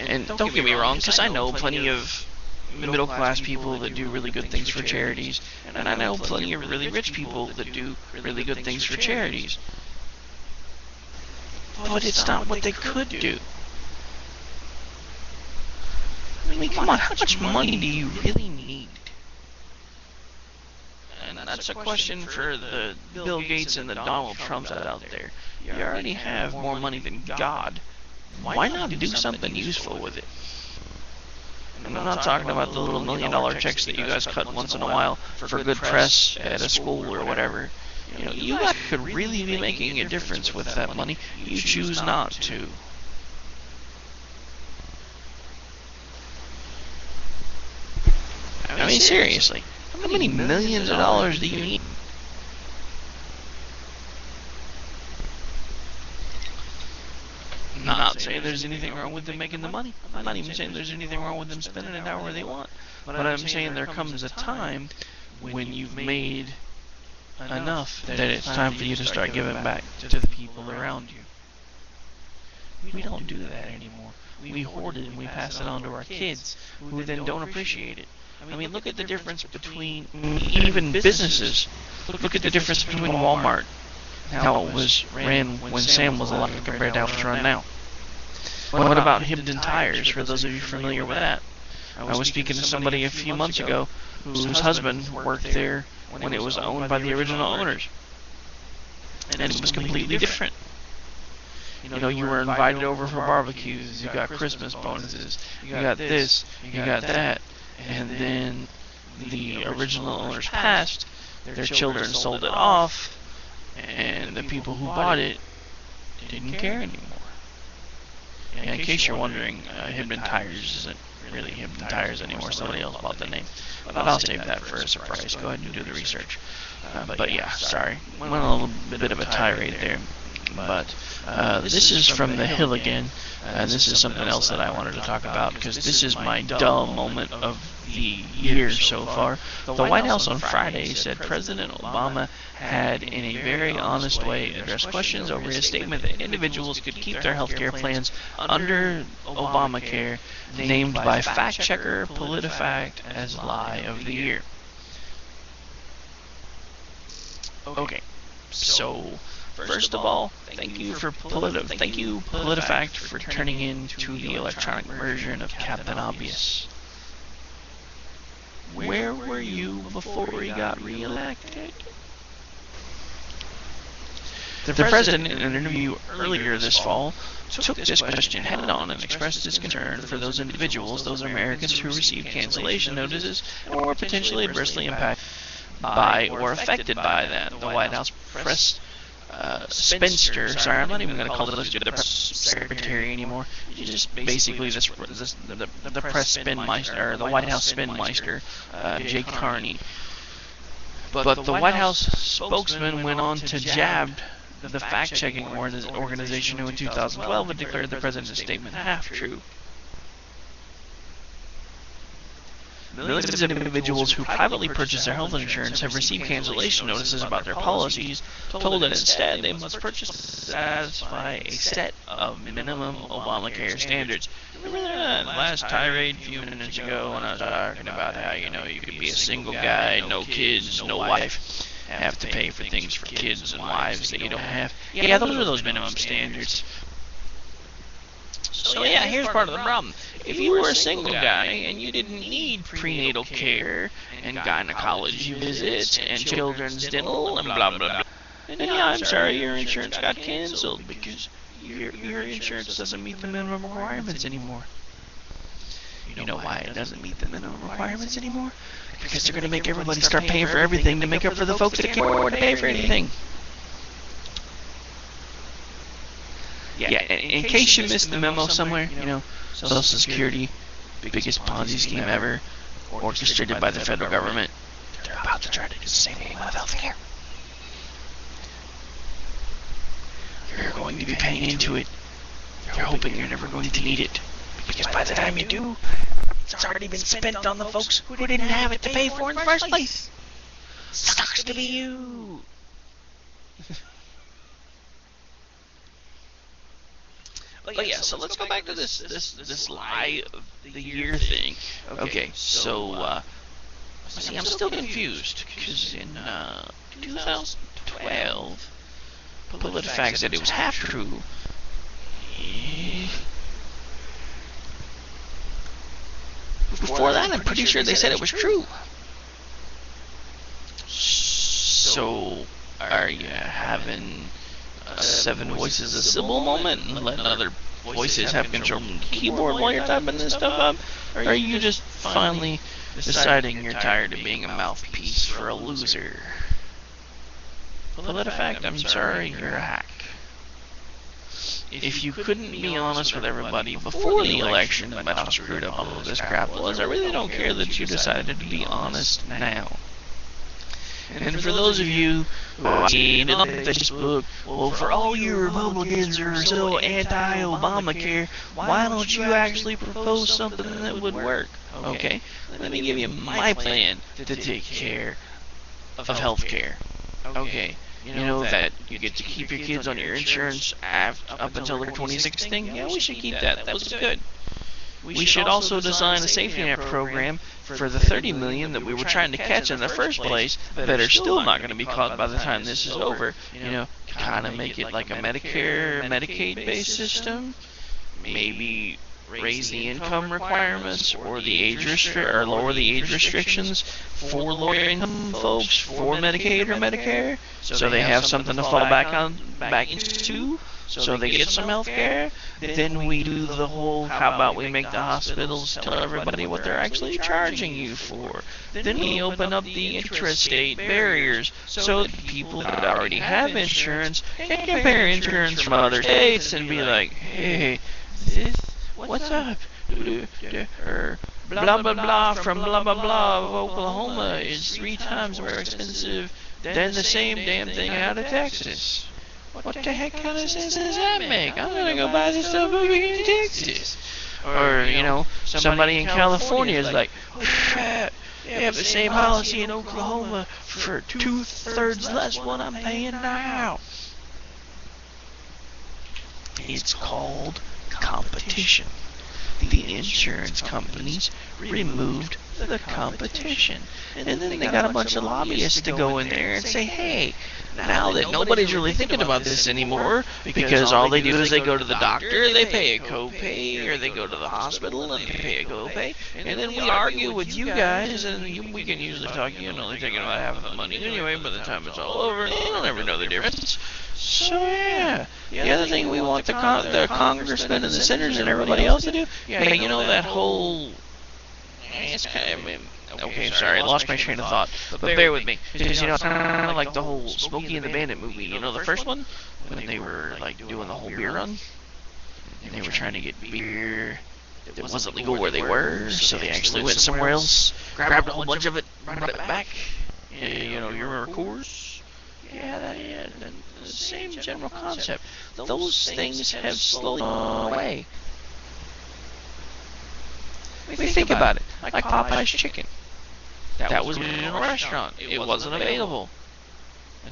and don't get me wrong, because I know plenty of middle class people that do really good things for charities, and I know plenty of really rich people that do really good things for charities. But it's not what they could do. I mean, come on, how much money do you really need? And that's a question for the Bill Gates and the Donald Trumps out there. You already have more money than God. Why not do something useful with it? And I'm not talking about the little $1 million checks that you guys cut once in a while for good press at a school or whatever. You know, you guys could really be making a difference with that money. You choose not to. I mean, seriously, how many millions of dollars do you need? I'm not saying there's anything wrong with them making the money. I'm not even saying there's anything wrong with them spending it however they want. But I'm saying there comes a time when you've made enough that it's time for you to start giving back to the people around you. We don't do that anymore. We hoard it and we pass it on to our kids, who then don't appreciate it. I mean, look at the difference between even businesses. Look at the difference between Walmart, how it was ran when Sam was alive compared to how it's run now. What about Hibden Tires, for those of you familiar with that? I was speaking to somebody a few months ago whose husband worked there when it was owned by the original owners. And it was completely different. You know, you were invited over for barbecues, you got Christmas bonuses, you got this, you got that. And then the original owners passed, their children sold it off, and the people who bought it didn't care anymore. And in case you're wondering, Hibden Tires isn't really Hibden Tires anymore. Somebody else bought the name. But I'll save that for a surprise. Go ahead and do the research. But yeah, sorry. Went on a little bit of a tirade there. But this is from The Hill again. This is something else that I wanted to talk about, because this is my dull moment of the year so far. The White House on Friday said President Obama had, in a very honest way, addressed questions over his statement that individuals could keep their health care plans under Obamacare, named by fact-checker PolitiFact as Lie of the Year. Okay, so first of all, thank you PolitiFact for turning into the electronic version of Captain Obvious. Where were you before he got re-elected? The president, in an interview earlier this fall, took this question head on and expressed his concern for those individuals, those Americans who received cancellation notices and were potentially adversely impacted by or affected by that. The White House press spinster, sorry, I'm not even going to call it the press secretary anymore. You just basically the press spinmeister, or the White House spinmeister, Jake Carney. But the White House spokesman went on to jab the fact-checking organization who in 2012 had declared the president's statement half-true. Millions of individuals who privately purchase their health insurance have received cancellation notices about their policies, told that instead they must purchase to satisfy a set of minimum Obamacare standards. Remember that last tirade a few minutes ago when I was talking about how, you know, you could be a single guy, no kids, no wife, have to pay for things for kids and wives that you don't have? Yeah, those are those minimum standards. So yeah, here's part of the problem. If you were a single guy and you didn't need prenatal care and gynecology visits and children's dental and blah blah blah, then yeah, I'm sorry, your insurance got canceled because your insurance doesn't meet the minimum requirements anymore. You know why it doesn't meet the minimum requirements anymore? Because they're going to make everybody start paying for everything to make up for the folks that can't afford to pay for anything. Yeah, in case you missed the memo somewhere, you know, Social Security, biggest Ponzi scheme ever, orchestrated by the federal government. They're about to try to do the same thing with healthcare. You're going to be paying into it. You're hoping you're never going to need it, because by the time you do, it's already been spent on the folks who didn't have it to pay for in the first place. Sucks to be you. But yeah, so let's go back to this lie of the year thing. Okay, so see, I'm still confused, because in 2012, PolitiFact said it was half true. Before that, I'm pretty sure they said it was true. So, are you having a Seven Voices of Sybil moment and letting other voices have control of the keyboard while you're typing this stuff up? Or are you just finally deciding you're tired of being a mouthpiece for a loser? PolitiFact, I'm sorry, you're a hack. If you couldn't be honest with everybody before the election about how screwed up all of this crap was, I really don't care that you decided to be honest now. And for those of you who are seeing on Facebook, well, for all you Republicans who are so anti-Obamacare, why don't you actually propose something that would work? Okay, let me give you my plan to take care of health care. Okay, you know that you get to keep your kids on your insurance up until they're 26. Yeah, we should keep that. That was good. We should also design a safety net program for the 30 million that we were trying to catch in the first place that are still not going to be caught by the time this is over. You know, kind of make it like a Medicare, Medicaid-based system. Maybe raise the income requirements or the age or lower the age restrictions for lower income folks for Medicaid or Medicare, so they have something to fall back into. So they get some health care. Then we do the whole, how about we make the hospitals tell everybody what they're actually charging you for. Then we open up the intrastate barriers so that people that already have insurance can compare insurance from other states and be like, hey, what's up? Blah blah blah from blah blah blah of Oklahoma is 3 times more expensive than the same damn thing out of Texas. What the heck kind of sense does that make? I'm gonna go buy this stuff over here in Texas. Or, you know, somebody in California is like, oh crap, they have the same policy in Oklahoma for 2/3 less what I'm paying now. It's called competition. The insurance companies removed the competition. And then they got a bunch of lobbyists to go in there and say, hey, now that nobody's really thinking about this anymore, because all they do is they go to the doctor, they pay a copay, or they go to the hospital and they pay a copay, and then we argue with you guys, and we can usually talk you into only taking about half of the money anyway by the time it's all over, and you'll never know the difference. So yeah, the other thing we want the congressmen and the senators and everybody else to do, yeah, you know that whole, it's kind of, okay, sorry, I lost my train of thought, but bear with me, because you know, it's kind of like the whole Smokey and the Bandit movie, you know the first one, when they were like doing the whole beer run, and they were trying to get beer that wasn't legal where they were, so they actually went somewhere else, grabbed a whole bunch of it, brought it back, you know, you remember Coors? Yeah, the same general concept. Those things have slowly gone away. We think about it, like Popeye's chicken. That was in a restaurant. It wasn't available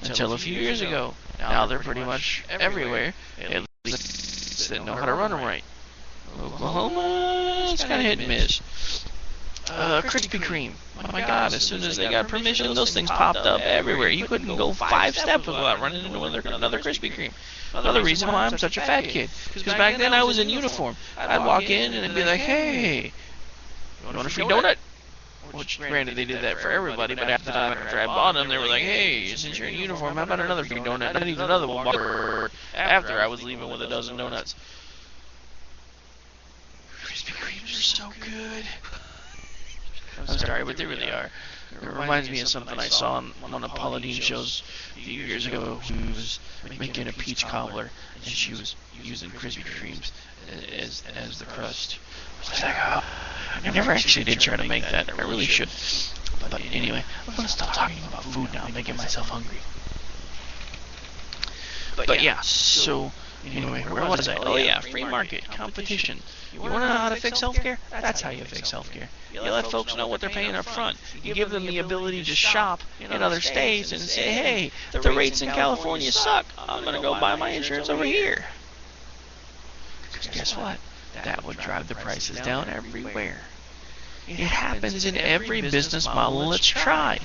until a few years ago. Now they're pretty much everywhere, at least that know how to run them right. Oklahoma, it's kind of hit and miss. Krispy Kreme. Oh my god, as soon as they got permission, those things popped up everywhere. You couldn't go 5 steps without running into another Krispy Kreme. Another reason why I'm such a fat kid. Because back then I was in uniform. I'd walk in and it'd be like, hey, you want a free donut? Which, granted, they did that for everybody, but after I bought them, they were like, hey, since you're in uniform, how about another free donut? I need another one. After I was leaving with a dozen donuts. Krispy Kremes are so good. I'm sorry, but they really are. It reminds me of something I saw on one of Paula Deen's shows a few years ago. She was making a peach cobbler, and she was using Krispy Kremes as the crust. I was like, oh, I never actually did try to make that. I really should. But anyway, I'm going to stop talking about food now. I'm making myself hungry. But yeah, so anyway, where was I? Oh yeah, free market, competition. You want to know how to fix healthcare? That's how you fix healthcare. You let folks know what they're paying up front. You give them the ability to shop in other states and say, hey, the rates in California suck. I'm going to go buy my insurance over here. Because guess what? That would drive the prices down everywhere. It happens in every business model that's tried.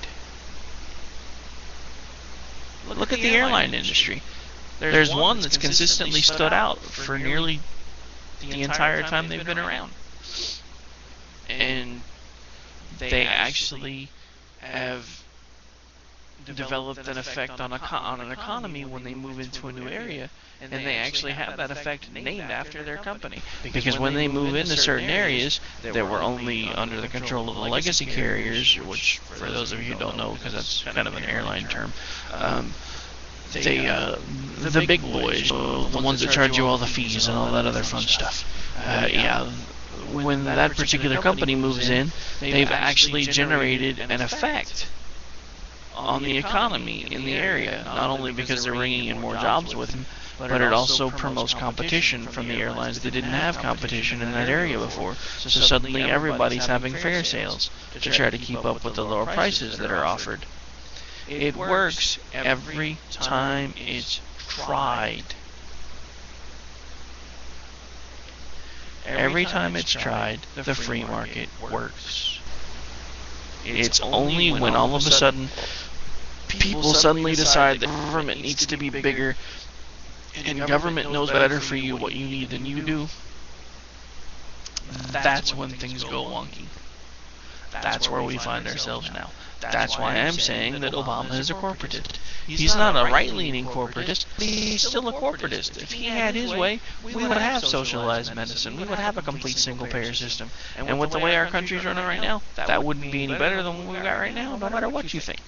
Look at the airline industry. There's one that's consistently stood out for nearly the entire time they've been around. And they actually have developed an effect on an economy when they move into a new area, and they actually have that effect named after their company. Because when they move into certain areas that were only under the control of the legacy carriers, which for those of you who don't know, because that's kind of an airline term, the big boys, the ones that charge you all the fees and all that other fun stuff, when that particular company moves in, they've actually generated an effect on the economy in the area, not only because they're bringing in more jobs with them, but it also promotes competition from the airlines that didn't have competition in that area before. So suddenly everybody's having fare sales to try to keep up with the lower prices that are offered. It works every time it's tried. Every time it's tried, the free market works. It's only when all of a sudden people suddenly decide that government needs to be bigger and government knows better for you what you need than you do, that's when things go wonky. That's where we find ourselves now. That's why I'm saying that Obama is a corporatist. He's not a right-leaning corporatist, but he's still a corporatist. If he had his way, we would have socialized medicine. We would have a complete single-payer system. And with the way our country's running right now, that wouldn't be any better than what we've got right now, no matter what you think.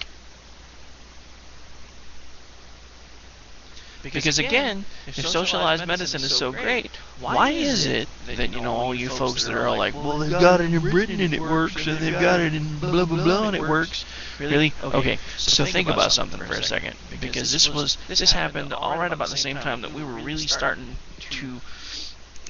Because again, if socialized medicine is so great, why is it that, all you folks that are all like, well, they've got it in Britain and it works, and they've got it in blah, blah, blah, and it works? Really? Okay, so think about something for a second. Because this happened all right about the same time that we were really starting to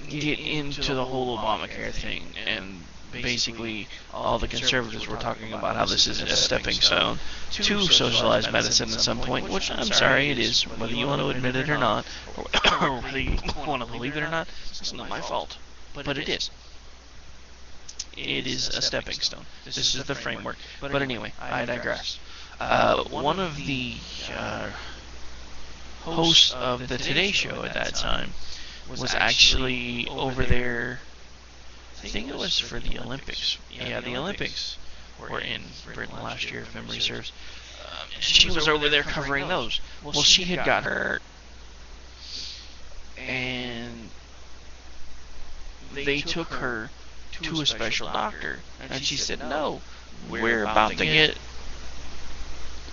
get into the whole Obamacare thing, and basically all the conservatives were talking about how this is a stepping stone to socialized medicine at some point, which I'm sorry, it is, whether you want to admit it or not, or whether you want to believe it or not, it's not my fault, but it is. It is a stepping stone. This is the framework. But anyway, I digress. One of the hosts of the Today Show at that time was actually over there. I think it was for the Olympics. Yeah, the Olympics were in Britain last year, if memory serves. She was over there covering those. Well, she had got hurt, and they took her to a special doctor, and she said, no, we're about to get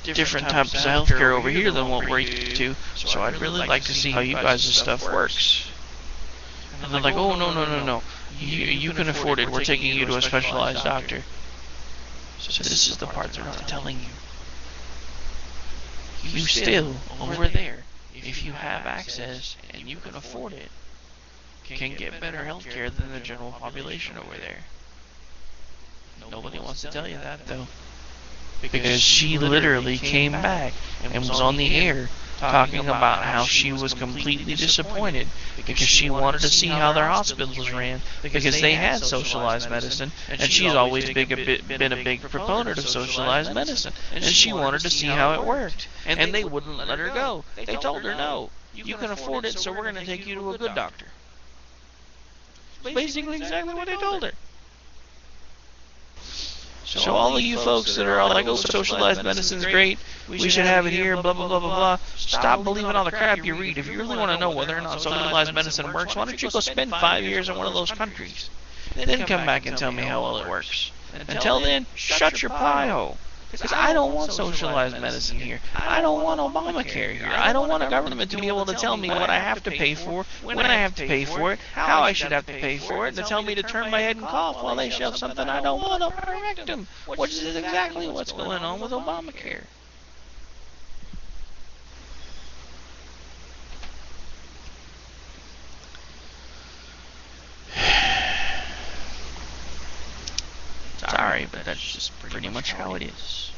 different types of healthcare over here than what we're used to, so I'd really like to see how you guys' stuff works. And they're like, oh, no. You can afford it. We're taking you to a specialized doctor. So this is the part they're not telling you. You still, over there, if you have access and you can afford it, can get better health care than the general population over there. Nobody wants to tell you that, though. Because she literally came back and was on the air talking about how she was completely disappointed because she wanted to see how their hospitals ran because they had socialized medicine, and she's always been a big proponent of socialized medicine, and she wanted to see how it worked, and they wouldn't let her go. They told her, no, you can afford it, so we're going to take you to a good doctor. Basically exactly what they told her. So all of you folks that are all like, oh, socialized medicine's great, we should have it here, blah, blah, blah, blah, blah, stop believing all the crap you read. If you really want to know whether or not socialized medicine works, why don't you go spend 5 years in one of those countries? Then come back and tell me how well it works. Until then, shut your pie hole. Because I don't want socialized medicine here. I don't want Obamacare here. I don't want a government to be able to tell me what I have to pay for, when I have to pay for it, how I should have to pay for it, and to tell me to turn my head and cough while they shove something I don't want up my rectum, which is exactly what's going on with Obamacare. Sorry, but that's just pretty much how it is.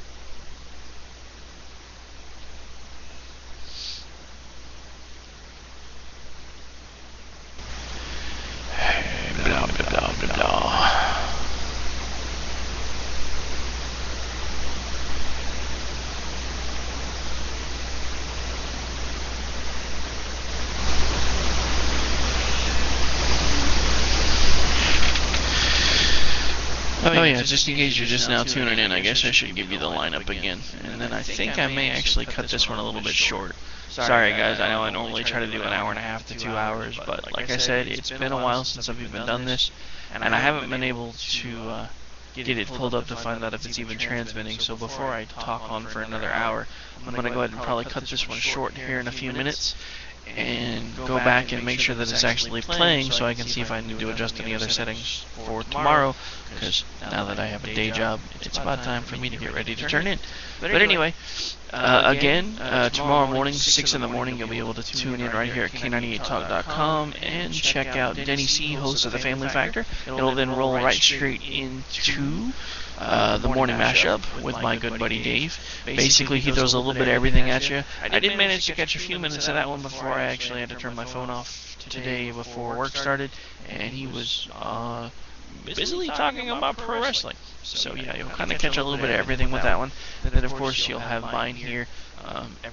Blah, blah, blah, blah, blah. Oh yeah, just in case you're just now tuning in, I guess I should give you the lineup again. And then I think I may actually cut this one a little bit short. Sorry guys, I know I normally try to do an hour and a half to 2 hours, but like I said, it's been a while since I've even done this, and I haven't been able to get it pulled up to find out if it's even transmitting. So before I talk on for another hour, I'm going to go ahead and probably cut this one short here in a few minutes and go back and make sure that it's actually playing so I can see if I need to adjust any other settings for tomorrow, because now that I have a day job, it's about time for me to get ready to turn in. But anyway, again, tomorrow morning, 6 in the morning, you'll be able to tune in right here at K98Talk.com and check out Denny C, host of The Family Factor. It'll then roll right straight into the morning mashup with my good buddy Dave. Basically, he throws a little bit of everything at you. I did manage to catch a few minutes of that one before I actually had to turn my phone off today before work started, and he was busily talking about pro wrestling. So yeah, you'll kind of catch a little bit of everything with that one. And then of course you'll have mine here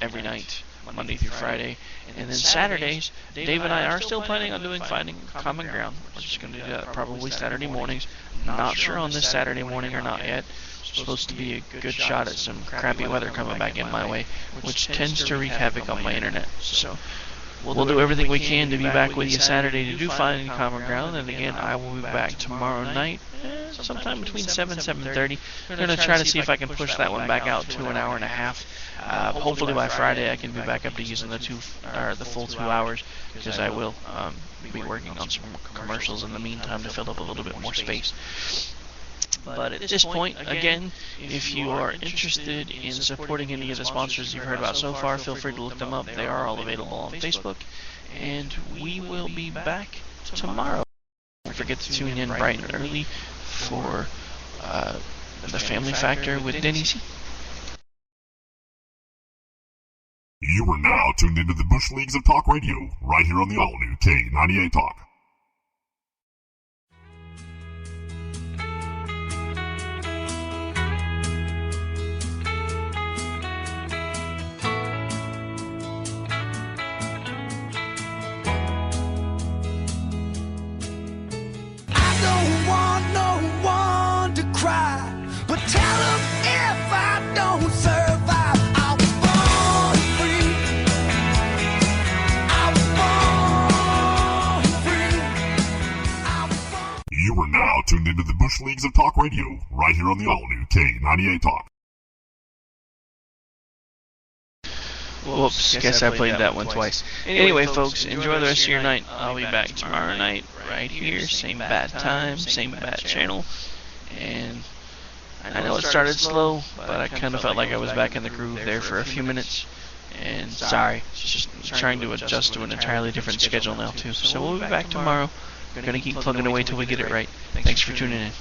every night, Monday through Friday. And then Saturdays, Dave and I are still planning on doing Finding Common Ground. We're just going to do that probably Saturday mornings. Not sure on this Saturday morning or not yet. It's supposed to be a good shot at some crappy weather coming back in my way, which tends to wreak havoc on my internet. So we'll do everything we can to be back with you Saturday to do Finding Common Ground. And again, I will be back tomorrow night, sometime between 7 and 7:30. I'm going to try to see if I can push that one back out to an hour and a half. Hopefully by Friday I can be back up to using the full 2 hours, because I will be working on some commercials in the meantime to fill up a little bit more space. But at this point, again, if you are interested in supporting any of the sponsors you've heard about so far, feel free to look them up. They are all available on Facebook. And we will be back tomorrow. Don't forget to tune in bright and early for The Family Factor with Denny C. You are now tuned into the Bush Leagues of Talk Radio, right here on the all-new K98 Talk. I don't want no one to cry, but tell them if I don't survive, I was born free. I was born free. I was born. You are now tuned into the Bush Leagues of Talk Radio, right here on the all-new K98 Talk. Whoops, guess I played that one twice. Anyway, folks, enjoy the rest of your night. I'll be back tomorrow night, right here, same bad time, same bad channel. And I know it started slow, but I kind of felt like I was back in the groove there for a few minutes. And sorry, just trying to adjust to an entirely different schedule now too. So we'll be back tomorrow. We're going to keep plugging away till we get it right. Thanks for tuning in.